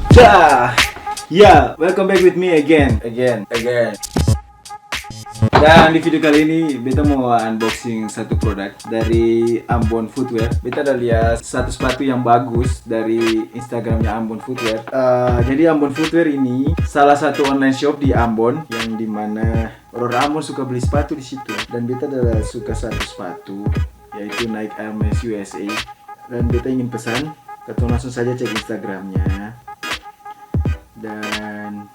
Dah, ya, welcome back with me again. Dan di video kali ini, beta mau unboxing satu produk dari Ambon Footwear. Beta ada lihat satu sepatu yang bagus dari Instagramnya Ambon Footwear. Jadi Ambon Footwear ini salah satu online shop di Ambon, yang dimana orang Ambon suka beli sepatu di situ. Dan beta ada suka satu sepatu, yaitu Nike Air Max USA. Dan beta ingin pesan, kita langsung saja cek Instagramnya dan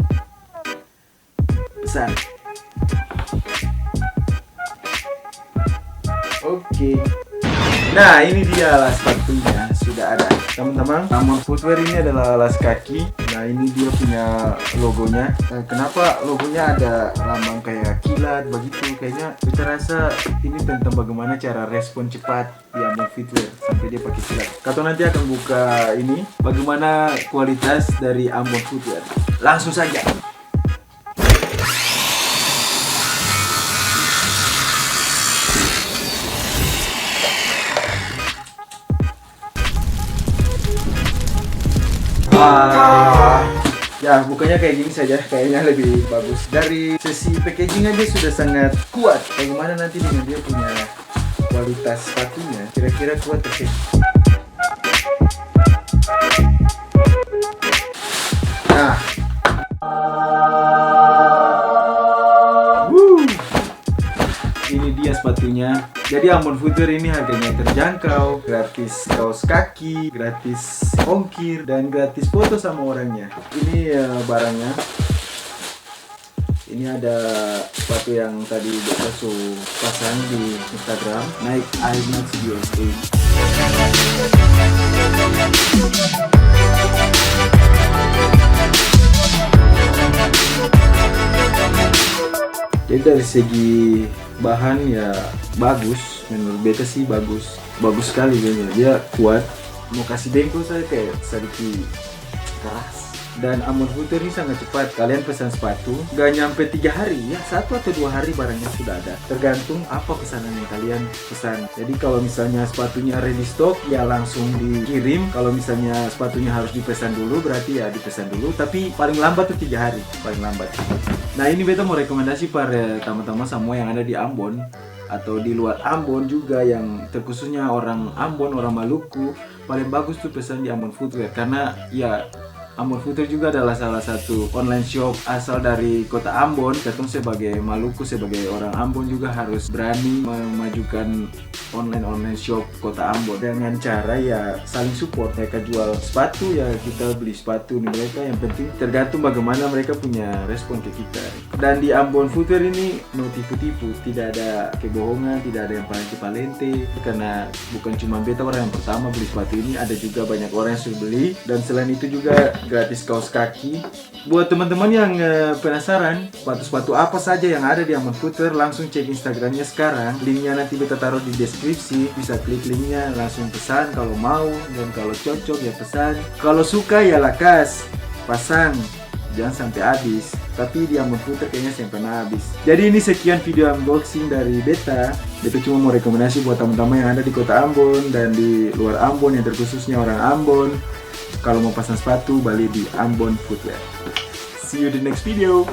pesan. Oke. Nah, ini dia alas sepatunya, sudah ada. Teman-teman, Ambon Footwear ini adalah alas kaki. Nah, ini dia punya logonya. Kenapa logonya ada lambang kayak kilat begitu? Kayaknya kita rasa ini tentang bagaimana cara respon cepat di Ambon Footwear sampai dia pakai kilat. Kato nanti akan buka ini bagaimana kualitas dari Ambon Footwear. Langsung saja. Ya, bukannya kayak gini saja, kayaknya lebih bagus. Dari sisi packaging aja sudah sangat kuat. Bagaimana nanti dengan dia punya kualitas sepatunya, kira-kira kuat sih. Nah, ini dia sepatunya. Jadi Ambon Footwear ini harganya terjangkau, gratis kaos kaki, gratis ongkir, dan gratis foto sama orangnya. Ini barangnya. Ini ada sepatu yang tadi kita pasang di Instagram, Nike Air Max USA. Jadi dari segi bahan ya bagus, menurut beta sih bagus sekali kayaknya. Dia kuat, mau kasih bengkel saya kayak sedikit keras. Dan Ambon Footwear ini sangat cepat. Kalian pesan sepatu gak nyampe 3 hari ya, 1 atau 2 hari barangnya sudah ada, tergantung apa pesanan yang kalian pesan. Jadi kalau misalnya sepatunya ready stock ya langsung dikirim. Kalau misalnya sepatunya harus dipesan dulu, berarti ya dipesan dulu, tapi paling lambat tuh 3 hari paling lambat. Nah, ini beta mau rekomendasi para teman-teman semua yang ada di Ambon atau di luar Ambon juga, yang terkhususnya orang Ambon, orang Maluku, paling bagus tuh pesan di Ambon Footwear. Karena ya Ambon Footwear juga adalah salah satu online shop asal dari kota Ambon. Kita sebagai Maluku, sebagai orang Ambon juga harus berani memajukan online shop kota Ambon dengan cara ya saling support. Mereka jual sepatu ya kita beli sepatu nih mereka. Yang penting tergantung bagaimana mereka punya respon ke kita. Dan di Ambon Footwear ini no tipu-tipu, tidak ada kebohongan, tidak ada yang palente. Karena bukan cuma beta orang yang pertama beli sepatu ini, ada juga banyak orang yang sudah beli. Dan selain itu juga gratis kaos kaki. Buat teman-teman yang penasaran sepatu-sepatu apa saja yang ada di Ambon Footwear, langsung cek Instagramnya sekarang. Linknya nanti kita taruh di deskripsi. Bisa klik linknya, langsung pesan kalau mau, dan kalau cocok ya pesan. Kalau suka ya lakas, pasang, jangan sampai habis. Tapi di Ambon Footwear kayaknya sampai habis. Jadi ini sekian video unboxing dari beta. Beta cuma mau rekomendasi buat teman-teman yang ada di kota Ambon dan di luar Ambon, yang terkhususnya orang Ambon. Kalau mau pasang sepatu, balik di Ambon Footwear. See you di next video.